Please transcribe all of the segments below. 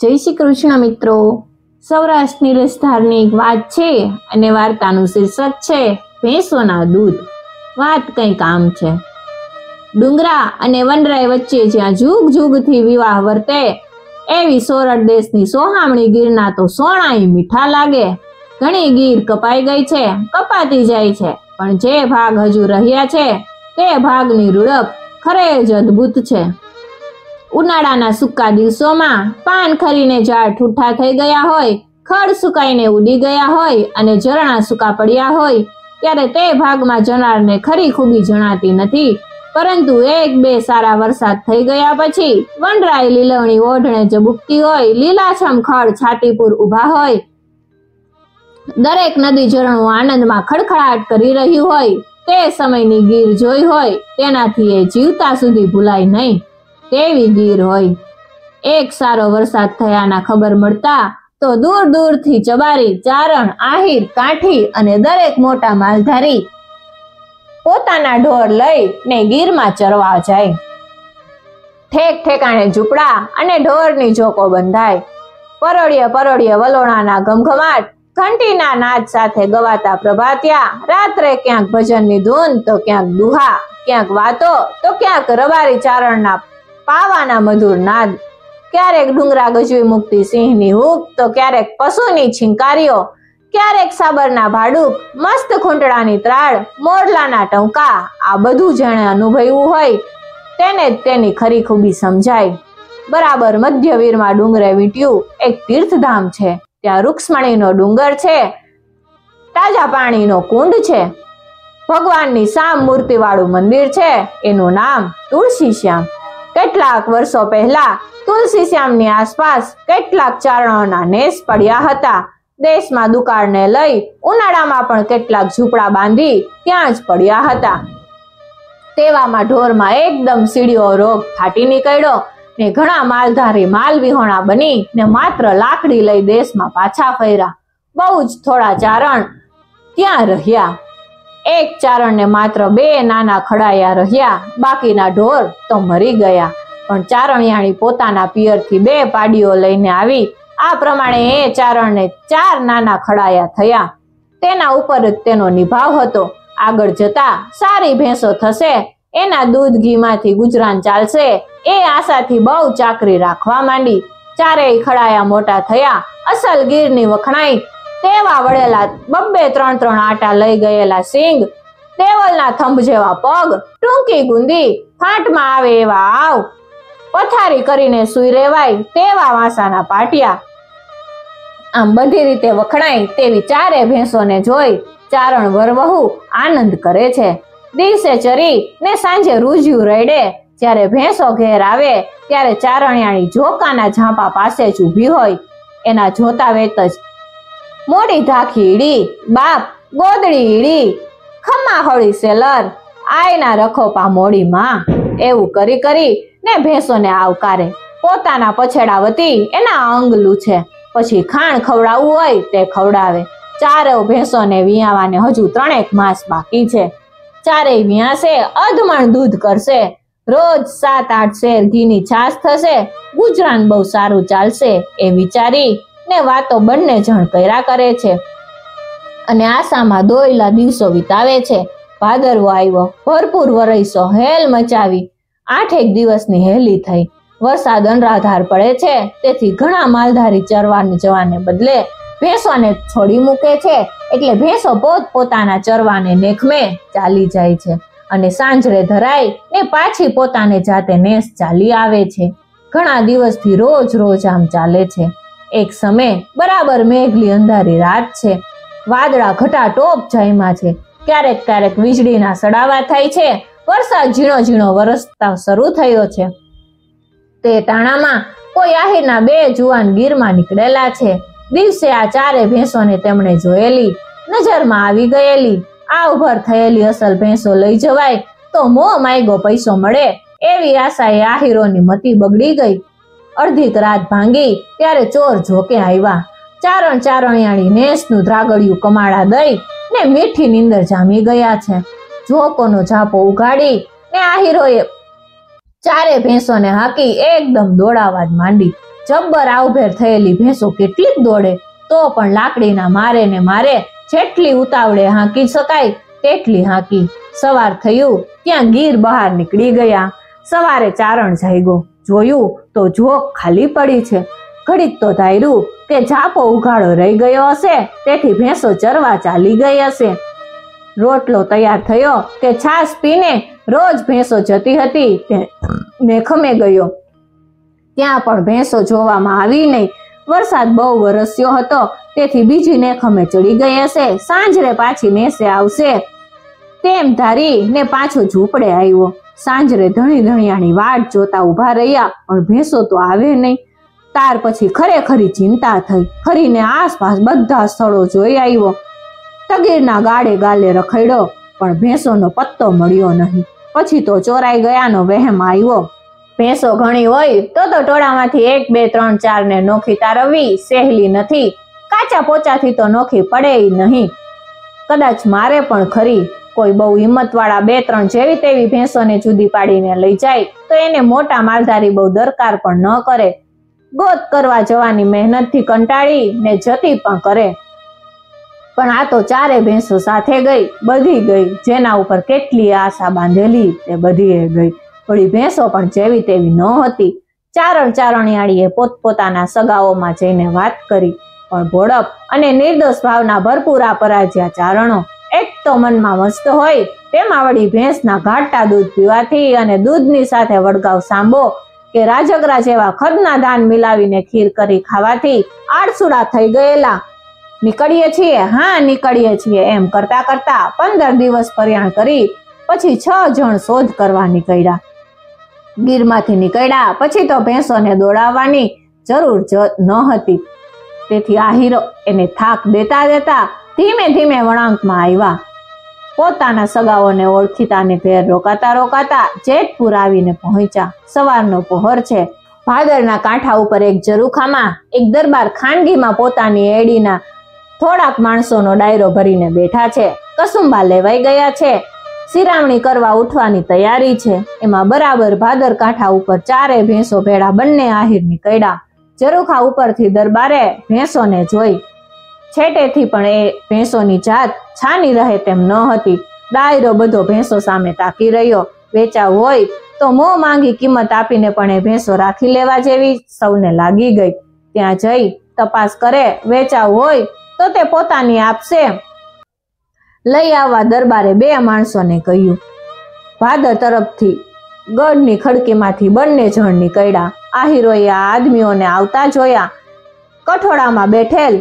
જય શ્રી કૃષ્ણ મિત્રો, સૌરાષ્ટ્રની રસધારની એક વાત છે અને વાર્તાનું શીર્ષક છે ભેંસોના દૂધ. વાત કંઈક આમ છે. ડુંગરા અને વનરાય વચ્ચે જ્યાં જુગ જુગથી વિવાહ વર્તે એવી સોરઠ દેશની સોહામણી ગીરના તો સોણાઈ મીઠા લાગે. ઘણી ગીર કપાઈ ગઈ છે, કપાતી જાય છે, પણ જે ભાગ હજુ રહ્યા છે તે ભાગની રૂડપ ખરે જ અદ્ભુત છે. ઉનાળાના સૂકા દિવસોમાં પાન ખરીને ઝાડ ઠૂઠા થઈ ગયા હોય, ખડ સુકાઈને ઉડી ગયા હોય અને ઝરણા સૂકા પડ્યા હોય ત્યારે તે ભાગમાં જનારને ખરી ખૂબી જણાતી નથી. પરંતુ એક બે સારા વરસાદ થઈ ગયા પછી વનરાય લીલવણી ઓઢણે ઝબુકતી હોય, લીલાછમ ખડ છાતીપુર ઊભા હોય, દરેક નદી ઝરણું આનંદમાં ખડખડાટ કરી રહ્યું હોય, તે સમયની ગીર જોઈ હોય તેનાથી એ જીવતા સુધી ભૂલાય નહીં તેવી ગીર હોય. એક સારો વરસાદ થયાના ખબર મળતા તો દૂર દૂરથી ચબારી, ચારણ, આહિર, કાઠી અને દરેક મોટા માલધારી પોતાના ઢોર લઈને ગીરમાં ચરવા જાય. ઠેક ઠેકાણે ઝૂંપડા અને ઢોરની ઝોકો બંધાય. પરોળીએ પરોળીએ વલોણાના ઘમઘમાટ, ઘંટીના નાદ સાથે ગવાતા પ્રભાતિયા, રાત્રે ક્યાંક ભજનની ધૂન તો ક્યાંક દુહા, ક્યાંક વાતો તો ક્યાંક રબારી ચારણના પાવાના મધુર નાદ, ક્યારેક ડુંગરા ગજવી મુકતી સિંહની હૂક તો ક્યારેક પશુની છીંકારીઓ, ક્યારેક સાબરના ભાડુક, મસ્ત ખૂંટડાની ત્રાળ, મોરલાના ટંકા. આ બધું જેણે અનુભવ્યું હોય તેને જ તેની ખરી ખૂબી સમજાય. બરાબર મધ્યવીરમાં ડુંગરે વીંટ્યું એક તીર્થધામ છે. ત્યાં રૂક્ષ્મણીનો ડુંગર છે, તાજા પાણીનો કુંડ છે, ભગવાનની સામ મૂર્તિવાળું મંદિર છે, એનું નામ તુલસી શ્યામ. કેટલાક વર્ષો પહેલા તુલસી શ્યામની આસપાસ કેટલાક ચારણોના નેસ પડ્યા હતા. દેશમાં દુકાળને લઈ ઉનાળામાં પણ કેટલાક ઝૂંપડા બાંધી ત્યાં જ પડ્યા હતા. તેવામાં ઢોરમાં એકદમ સીડીઓ રોગ ફાટી નીકળ્યો ને ઘણા માલધારી માલ વિહોણા બની ને માત્ર લાકડી લઈ દેશમાં પાછા ફર્યા. બહુ જ થોડા ચારણ ત્યાં રહ્યા. એક ચારણને માત્ર 2 નાના ખડાયા રહ્યા, બાકીના ઢોર તો મરી ગયા. પણ ચારણિયાણી પોતાના પિયરથી 2 પાડીઓ લઈને આવી. આ પ્રમાણે એ ચારણને 4 નાના ખડાયા થયા. તેના ઉપર જ તેનો નિભાવ હતો. આગળ જતા સારી ભેંસો થશે, એના દૂધ ઘીમાંથી ગુજરાન ચાલશે એ આશાથી બહુ ચાકરી રાખવા માંડી. 4 ખડાયા મોટા થયા, અસલ ગીરની વખણાઈ. તેવા વળેલા 2-3 આટા લઈ ગયેલા સિંગ, દેવલના થંભ જેવા પગ, ટૂંકી ગુંદી, ફાંટમાં આવે એવા આવ, પથારી કરીને સૂઈ રેવાય તેવા વાંસાના પાટિયા. આમ બધી રીતે વખણાય તેવી 4 ભેંસોને જોઈ ચારણ વરવહુ આનંદ કરે છે. દિવસે ચરી ને સાંજે રૂજ્યું રેડે. જ્યારે ભેંસો ઘેર આવે ત્યારે ચારણિયાણી ઝોકાના ઝાંપા પાસે જ ઊભી હોય. એના જોતા વેત જ મોડી ધાખી ઈડી, બાપ ગોદડી ઈડી, ખમ્મા હોળી સેલર, આયના રખોપા મોડી માં, એવું કરી કરી ને ભેંસોને આવકારે. પોતાના પછેડા વતી એના અંગલું છે. પછી ખાણ ખવડાવવું હોય તે ખવડાવે. 4 ભેંસોને વિયાવાને હજુ 3 માસ બાકી છે. 4 વિયાશે, અધમણ દૂધ કરશે, રોજ 7-8 શેર ઘીની છાશ થશે, ગુજરાન બહુ સારું ચાલશે એ વિચારી ને વાતો બંને જણ કર્યા કરે છે અને આશામાં દોયલા દિવસો વિતાવે છે. ભાદરવો આવ્યો, ભરપૂર વરઈસો હેલ મચાવી. 8 દિવસની હેલી થઈ. વરસાદ અનરાધાર પડે છે, તેથી ઘણા માલધારી ચરવાને જવાને બદલે ભેંસોને છોડી મૂકે છે. એટલે ભેંસો પોતાના ચરવાને નેખમે ચાલી જાય છે અને સાંજરે ધરાય ને પાછી પોતાને જાતે નેસ ચાલી આવે છે. ઘણા દિવસથી રોજ આમ ચાલે છે. એક સમય બરાબર મેઘલી અંધારી રાત છે. વાદળા ઘટાટોપ જાયમાં છે. ક્યારેક ક્યારેક વીજળીના સડાવા થાય છે. વરસાદ ઝીણો ઝીણો વરસતા શરૂ થયો છે. તે ટાણામાં કોઈ આહિરના 2 જુવાન ગીરમાં નીકળેલા છે. દિવસે આ 4 ભેંસોને તેમણે જોયેલી, નજરમાં આવી ગયેલી. આ ઉભર થયેલી અસલ ભેંસો લઈ જવાય તો મોં માયગો પૈસો મળે એવી આશાએ આહિરોની મતી બગડી ગઈ. અડધીક રાત ભાંગી ત્યારે ચોર ઝોકે આવ્યા. ચારણિયાણી નેસનું ધ્રાગડિયું કમાડા દઈ ને મીઠી નીંદર જામી ગયા છે. ઝોકોનો ઝાપો ઉગાડી ને આહિરોએ 4 ભેંસોને હાકી એકદમ દોડાવા જ માંડી. જબ્બર આવભેર થયેલી ભેંસો કેટલીક દોડે, તો પણ લાકડીના મારે ને મારે જેટલી ઉતાવળે હાંકી શકાય તેટલી હાંકી. સવાર થયું ત્યાં ગીર બહાર નીકળી ગયા. સવારે ચારણ જાગ્યો, જોયું તો જોક ખાલી પડી છે. ઘડીક તો ધાર્યું કે ઝાપો ઉઘાડો રહી ગયો હશે, તેથી ભેંસો ચરવા ચાલી ગઈ હશે. રોટલો તૈયાર થયો કે છાશ પીને રોજ ભેંસો જતી હતી તે ખમે ગયો. ત્યાં પણ ભેંસો જોવામાં આવી નહીં. વરસાદ બહુ વરસ્યો હતો, તેથી બીજી નેખમે ચડી ગઈ હશે, સાંજરે પાછી નેસે આવશે તેમ ધારી ને પાછો ઝૂંપડે આવ્યો. સાંજરે ધણી ધણિયાની વાટ જોતા ઉભા રહ્યા, પણ ભેંસો તો આવે નહીં. તાર પછી ખરેખરી ચિંતા થઈ. ફરીને આસપાસ બધા સ્થળો જોઈ આવ્યો. તગીરના ગાળે ગાલે રખડ્યો, પણ ભેંસોનો પત્તો મળ્યો નહીં. પછી તો ચોરાઈ ગયાનો વહેમ આવ્યો. ભેંસો ઘણી હોય તો ટોળામાંથી 1 2 3 4 ને નોખી તારવવી સહેલી નથી. કાચા પોચાથી તો નોખી પડે નહીં. કદાચ મારે પણ ખરી. કોઈ બહુ હિંમતવાળા 2 3 જેવી તેવી ભેંસોને જુદી પાડીને લઈ જાય તો એને મોટા માલધારી બહુ દરકાર પણ ન કરે. ગોત કરવા જવાની મહેનતથી કંટાળી ને જતી પણ કરે. પણ આ તો 4 ભેંસો સાથે ગઈ, બધી ગઈ. જેના ઉપર કેટલી આશા બાંધેલી તે બધી ગઈ. થોડી ભેંસો પણ જેવી તેવી ન હતી. ચારણિયાળીએ પોતપોતાના સગાઓમાં જઈને વાત કરી, પણ ભોળપ અને નિર્દોષ ભાવના ભરપૂર આ પરાજ્યા ચારણો. એક તો મનમાં મસ્ત હોય, તેમાં વળી ભેંસના ઘાટા દૂધ પીવાથી અને દૂધની સાથે વળગાવ સાંબો કે રાજગરા જેવા ખદના ધાન મિલાવીને ખીર કરી ખાવાથી આળસુડા થઈ ગયેલા. નીકળીએ છીએ એમ કરતા કરતા 15 દિવસ પર્યાણ કરી પછી 6 જણ શોધ કરવા નીકળ્યા. ગીરમાંથી નીકળ્યા પછી તો ભેંસોને દોડાવવાની જરૂર ન હતી, તેથી આહીરો એને થાક દેતા ધીમે ધીમે વળાંકમાં આવ્યા. પોતાના સગાઓને ઓળખીતાને ઘેર રોકાતા જેતપુર આવીને પહોંચ્યા. સવારનો પહોર છે. ભાદરના કાંઠા ઉપર એક ઝરૂખામાં એક દરબાર ખાનગીમાં પોતાની એડીના થોડાક માણસોનો ડાયરો ભરીને બેઠા છે. કસુંબા લેવાઈ ગયા છે. સિરામણી કરવા ઉઠવાની તૈયારી છે. એમાં બરાબર ભાદર કાંઠા ઉપર 4 ભેંસો ભેળા બંને આહિર નીકળ્યા. ઝરૂખા ઉપરથી દરબારે ભેંસોને જોઈ. છેટેથી પણ એ ભેંસોની જાત છાની રહે તેમ ન હતી. ડાયરો બધો ભેંસો સામે તાકી રહ્યો. વેચાવ હોય તો મોં માંગી કિંમત આપીને પણ એ ભેંસો રાખી લેવા જેવી સૌને લાગી ગઈ. ત્યાં જઈ તપાસ કરે. વેચાવ હોય તો તે પોતાની આપશે. લઈ આવવા દરબારે 2 માણસોને કહ્યું. ભાદર તરફથી ગઢની ખડકીમાંથી બંને જણ નીકળ્યા. આહિરોએ આ આદમીઓને આવતા જોયા. કઠોળામાં બેઠેલ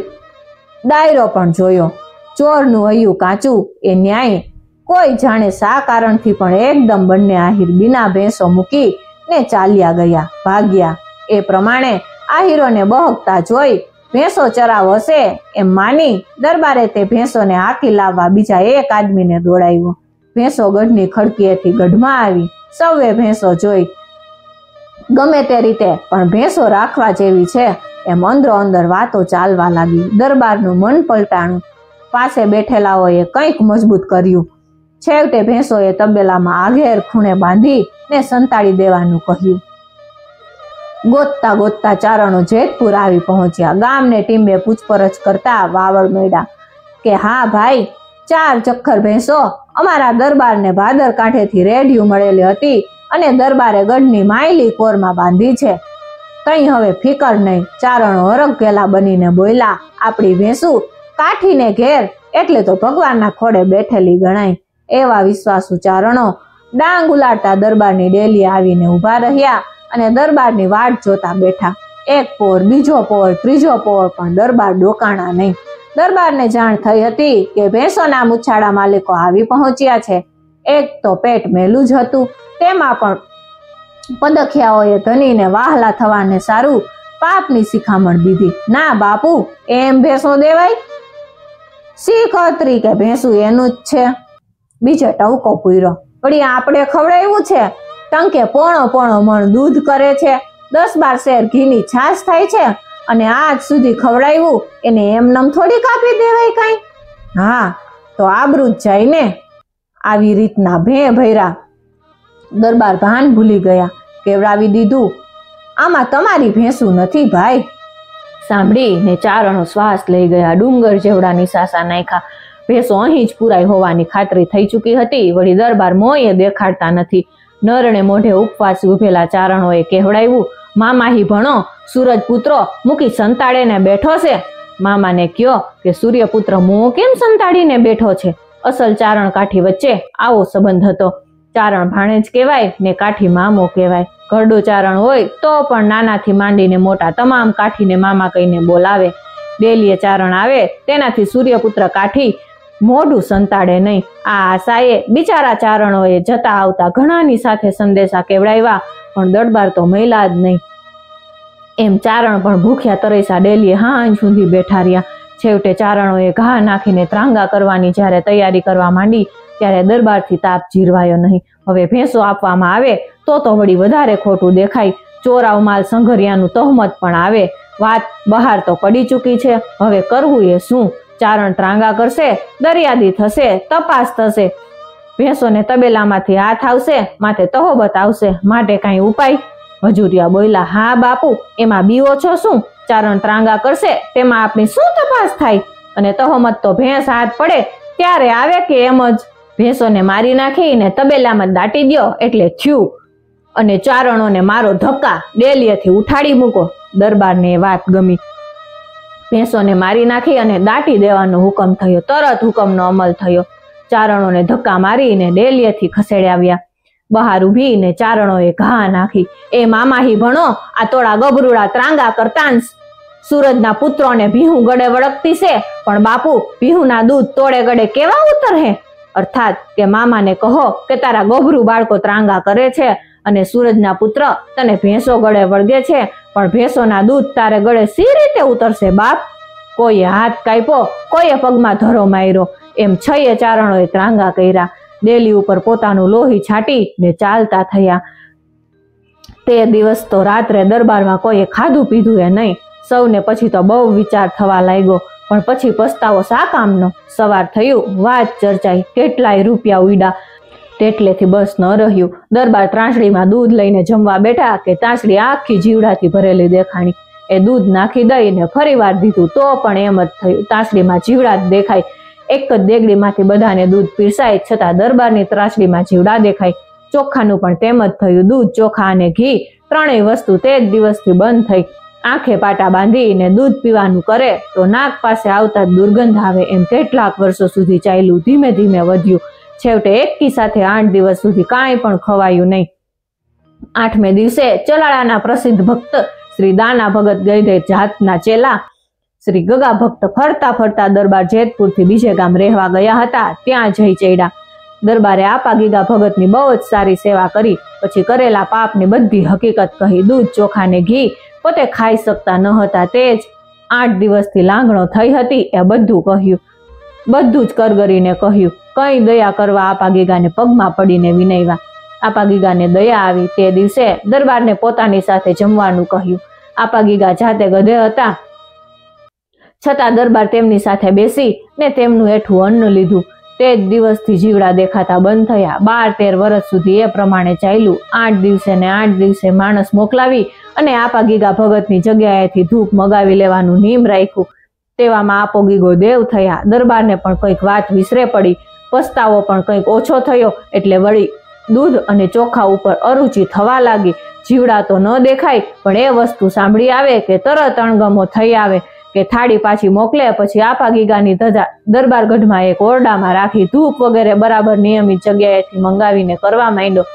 ડાયરો પણ જોયો. ચોરનું હૈયું કાચું એ ન્યાય. કોઈ જાણે શા કારણથી પણ એકદમ બંને આહિર બીના ભેંસો મૂકી ને ચાલ્યા ગયા, ભાગ્યા. એ પ્રમાણે આહિરોને બહકતા જોઈ ભેંસો ચરાવ હશે એમ માની દરબારે તે ભેંસોને હાકી લાવવા બીજા 1 આદમીને દોડાવ્યો. ભેંસો ગઢની ખડકીએથી ગઢમાં આવી. સૌએ ભેંસો જોઈ. ગમે તે રીતે પણ ભેંસો રાખવા જેવી છે એમ અંદરો અંદર વાતો ચાલવા લાગી. દરબારનું મન પલટાણું. પાસે બેઠેલાઓએ કંઈક મજબૂત કર્યું. છેવટે ભેંસોએ તબેલામાં આઘેર ખૂણે બાંધી ને સંતાડી દેવાનું કહ્યું. ગોતતા ચારણો જેતપુર આવી પહોંચ્યા. ગામને ટીમે પૂછપરછ કરતા વાવડ મળ્યા કે હા ભાઈ, 4 ચક્કર ભેંસો અમારા દરબારને ભાદર કાંઠેથી રેડિયું મળેલી હતી અને દરબારે ગઢની માયલી કોરમાં બાંધી છે. કઈ હવે ફિકર નહીં. ચારણો હરખેલા બનીને બોલ્યા. આપણી ભેંસું કાઠીને ઘેર એટલે તો ભગવાનના ખોડે બેઠેલી ગણાય. એવા વિશ્વાસુ ચારણો ડાંગ ઉલાડતા દરબારની ડેલી આવીને ઉભા રહ્યા અને દરબારની વાટ જોતા બેઠા. 1 પોર, બીજો પોર, ત્રીજો પોર, પણ દરબાર ડોકાણા નહીં. દરબારને જાણ થઈ હતી કે ભેંસોના મુછાળા માલિકો આવી પહોંચ્યા છે. એક તો પેટ મેલું જ હતું, તેમાં પણ પદખિયાઓએ ધનીને વાહલા થવાને સારું પાપની શિખામણ દીધી. ના બાપુ, એમ ભેંસો દેવાય? શીખ અતરી કે ભેંસું એનું જ છે. બીજે ટવકો પૂર્યો. વળી આપણે ખવડાવ્યું છે. ટંકે પોણો મણ દૂધ કરે છે. 10-12 શેર ઘીની છાશ થાય છે અને આજ સુધી ખવડાવ્યું એને એમનેમ થોડી કાપી દેવાય કાંઈ? હા, તો આબરૂ જ જાય ને. આવી રીતના ભે ભૈરા. દરબાર ભાન ભૂલી ગયા. કેવડાવી દીધું. આમાં તમારી ભેંસું નથી ભાઈ. સાંભળીને ચારણો શ્વાસ લઈ ગયા. ડુંગર જેવડા નિસાસા નાખ્યા. ભેંસો અહીં જ પુરાઈ હોવાની ખાતરી થઈ ચૂકી હતી. વળી દરબાર મોંએ દેખાડતા નથી. નરણે મોઢે ઉપવાસ ઉભેલા ચારણોએ કહેવડાવ્યું, મામાહી ભણો, સૂરજ પુત્રો મૂકી સંતાડેને બેઠો છે. મામાને કયો કે સૂર્યપુત્ર મોં કેમ સંતાડીને બેઠો છે. અસલ ચારણ કાઠી વચ્ચે આવો સંબંધ હતો. ચારણ ભાણેજ કહેવાય ને કાઠી મામો કહેવાય. ઘરડો ચારણ હોય તો પણ નાનાથી માંડીને મોટા તમામ કાઠીને મામા કહીને બોલાવે. ડેલીએ ચારણ આવે તેનાથી સૂર્યપુત્ર કાઠી મોઢું સંતાડે નહીં. આ આશાએ બિચારા ચારણોએ જતા આવતા ઘણાની સાથે સંદેશા કેવડાવ્યા, પણ દરબાર તો મહિલા જ નહીં. એમ ચારણ પણ ભૂખ્યા તરસ્યા ડેલીએ હાંજ સુધી બેઠા રહ્યા. છેવટે ચારણોએ ઘા નાખીને ત્રાંગા કરવાની જ્યારે તૈયારી કરવા માંડી ત્યારે દરબારથી તાપ જીરવાયો નહીં. હવે ભેંસો આપવામાં આવે તો વળી વધારે ખોટું દેખાય. ચોરાવ માલ સંઘરિયાનું તહમત પણ આવે. વાત બહાર તો પડી ચૂકી છે. હવે કરવું એ શું? ચારણ ત્રાંગા કરશે, દરિયાદી થશે, તપાસ થશે, ભેંસોને તબેલામાંથી હાથ આવશે, માથે તહોબત આવશે. માટે કાંઈ ઉપાય? હજુરિયા બોલ્યા, હા બાપુ, એમાં બીવો છો શું? ચારણ ત્રાંગા કરશે તેમાં આપણી શું તપાસ થાય? અને તહોમત તો ભેંસ હાથ પડે ત્યારે આવે કે એમ જ? ભેંસોને મારી નાખીને તબેલામાં દાટી દો એટલે થયું. અને ચારણોને મારો ધક્કા ડેલીએથી ઉઠાડી મૂકો. દરબારને વાત ગમી. ભેંસોને મારી નાખી અને દાટી દેવાનો હુકમ થયો. તરત હુકમનો અમલ થયો. ચારણોને ધક્કા મારીને ડેલીએથી ખસેડાવ્યા. બહાર ઉભીને ચારણોએ ઘા નાખી, એ મામાહી ભણો, આ તોડા ગભરૂડા ત્રાંગા કરતા સૂરજના પુત્રોને ભીહું ગળે વળગતી છે, પણ બાપુ ભીહુના દૂધ તોડે ગળે કેવા ઉતરહે? અર્થાત કે મામાને કહો કે તારા ગભરું બાળકો ત્રાંગા કરે છે અને સૂરજના પુત્ર તને ભેંસો ગળે વળગે છે, પણ ભેંસોના દૂધ તારે ગળે સી રીતે ઉતરશે બાપ? કોઈએ હાથ કાપ્યો, કોઈએ પગમાં ધરો માર્યો. એમ છઈએ ચારણોએ ત્રાંગા કર્યા. ડેલી ઉપર પોતાનું લોહી છાટી ને ચાલતા થયા. તે દિવસ તો રાત્રે દરબારમાં કોઈએ ખાધું પીધું એ નહીં. સૌને પછી તો બહુ વિચાર થવા લાગ્યો, પણ પછી પસ્તાવો શા કામનો? સવાર થયું, વાત ચર્ચાઈ, કેટલાય રૂપિયા ઉડ્યા. તેટલેથી બસ ન રહ્યું. દરબાર ત્રાંસડીમાં દૂધ લઈને જમવા બેઠા કે ત્રાંસડી આખી જીવડાથી ભરેલી દેખાણી. એ દૂધ નાખી દઈને ફરી વાર દીધું તો પણ એમ જ થયું. ત્રાંસડીમાં જીવડા જ દેખાય. એક જ દેગડીમાંથી બધાને દૂધ પીરસાય, છતાં દરબારની ત્રાંસડીમાં જીવડા દેખાય. ચોખાનું પણ તેમ જ થયું. દૂધ, ચોખા અને ઘી ત્રણેય વસ્તુ તે જ દિવસથી બંધ થઈ. આંખે પાટા બાંધીને દૂધ પીવાનું કરે તો નાક પાસે આવતા જ દુર્ગંધ આવે. એમ કેટલાક વર્ષો સુધી ચાલ્યું. ધીમે ધીમે વધ્યું. છેવટે એકી સાથે 8 દિવસ સુધી કાંઈ પણ ખવાયું નહીં. 8મે દિવસે ચલાળાના પ્રસિદ્ધ ભક્ત શ્રી દાના ભગત ગયધે જાતના ચેલા શ્રી ગગા ભક્ત ફરતા ફરતા દરબાર જેતપુરથી બીજે ગામ રહેવા ગયા હતા. ત્યાં જઈ ચડ્યા. દરબારે આપા ગીગા ભગતની બહુ જ સારી સેવા કરી. પછી કરેલા પાપની બધી હકીકત કહી. દૂધ, ચોખા ને ઘી પોતે ખાઈ શકતા ન હતા તે જ 8 દિવસથી લાંગણો થઈ હતી એ બધું કહ્યું. બધું જ કરગરીને કહ્યું. કઈ દયા કરવા આપા ગીગાને પગમાં પડીને વિનવ્યા. આપા ગીગાને દયા આવી. તે દિવસે દરબારને પોતાની સાથે જમવાનું કહ્યું. આપા ગીગા જાતે ગધે હતા, છતાં દરબાર તેમની સાથે બેસી ને તેમનું એઠું અન્ન લીધું. તે જ દિવસથી જીવડા દેખાતા બંધ થયા. 12-13 વર્ષ સુધી એ પ્રમાણે ચાલ્યું. 8 દિવસે ને 8 દિવસે માણસ મોકલાવી અને આપા ગીગા ભગતની જગ્યાએથી ધૂપ મગાવી લેવાનું નિયમ રાખ્યું. તેવામાં આપો ગીગો દેવ થયા. દરબારને પણ કંઈક વાત વિસરે પડી. પસ્તાવો પણ કંઈક ઓછો થયો એટલે વળી દૂધ અને ચોખા ઉપર અરુચિ થવા લાગી. જીવડા તો ન દેખાય, પણ એ વસ્તુ સાંભળી આવે કે તરત અણગમો થઈ આવે કે થાળી પાછી મોકલે. પછી આપા ગીગાની ધજા દરબારગઢમાં એક ઓરડામાં રાખી ધૂપ વગેરે બરાબર નિયમિત જગ્યાએથી મંગાવીને કરવા માંડ્યો.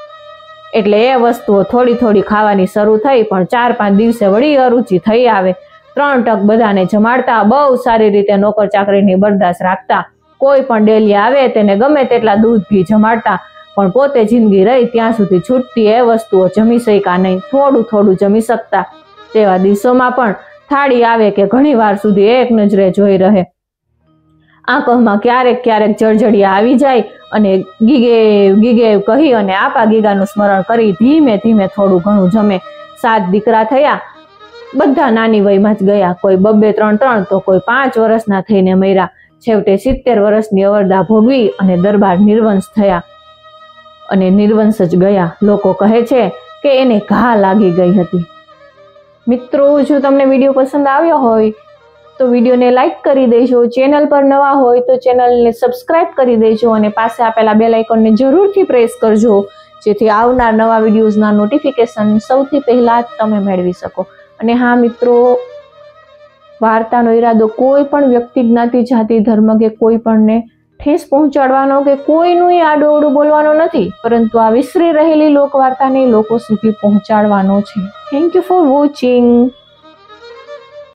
એટલે એ વસ્તુઓ થોડી થોડી ખાવાની શરૂ થઈ, પણ 4-5 દિવસે વળી અરુચિ થઈ આવે. 3 ટક બધાને જમાડતા. બહુ સારી રીતે નોકર ચાકરીની બરદાસ્ત રાખતા. કોઈ પણ ડેલી આવે તેને ગમે તેટલા દૂધ ઘી જમાડતા, પણ પોતે જિંદગી રહી ત્યાં સુધી છૂટતી એ વસ્તુઓ જમી શક્યા નહીં. થોડું થોડું જમી શકતા. તેવા દિવસોમાં પણ થાળી આવે કે ઘણી વાર સુધી એક નજરે જોઈ રહે. આંખોમાં ક્યારેક ક્યારેક જળજળિયા આવી જાય અને ગીગે કહી અને આપા ગીગાનું સ્મરણ કરી ધીમે ધીમે થોડું ઘણું જમે. 7 દીકરા થયા. બધા નાની વયમાં જ ગયા. કોઈ 2-3 તો કોઈ 5 વર્ષના થઈને મર્યા. છેવટે 70 વર્ષની અવરદા ભોગવી અને દરબાર નિર્વંશ થયા અને નિર્વંશ જ ગયા. લોકો કહે છે કે એને ઘા લાગી ગઈ હતી. મિત્રો, જો તમને વિડીયો પસંદ આવ્યો હોય તો વિડીયોને લાઈક કરી દેજો. ચેનલ પર નવા હોય તો ચેનલને સબસ્ક્રાઇબ કરી દેજો અને પાસે આપેલા બેલ આઇકોનને જરૂરથી પ્રેસ કરજો, જેથી આવનાર નવા વિડીયોઝના નોટિફિકેશન સૌથી પહેલા તમે મેળવી શકો. અને હા મિત્રો, વાર્તાનો ઈરાદો કોઈ પણ વ્યક્તિ, જ્ઞાતિ, જાતિ, ધર્મ કે કોઈ પણને ઠેસ પહોંચાડવાનો કે કોઈનું આડું અવળું બોલવાનો નથી, પરંતુ આ વિસરી રહેલી લોકવાર્તાને લોકો સુધી પહોંચાડવાનો છે. Thank you for watching.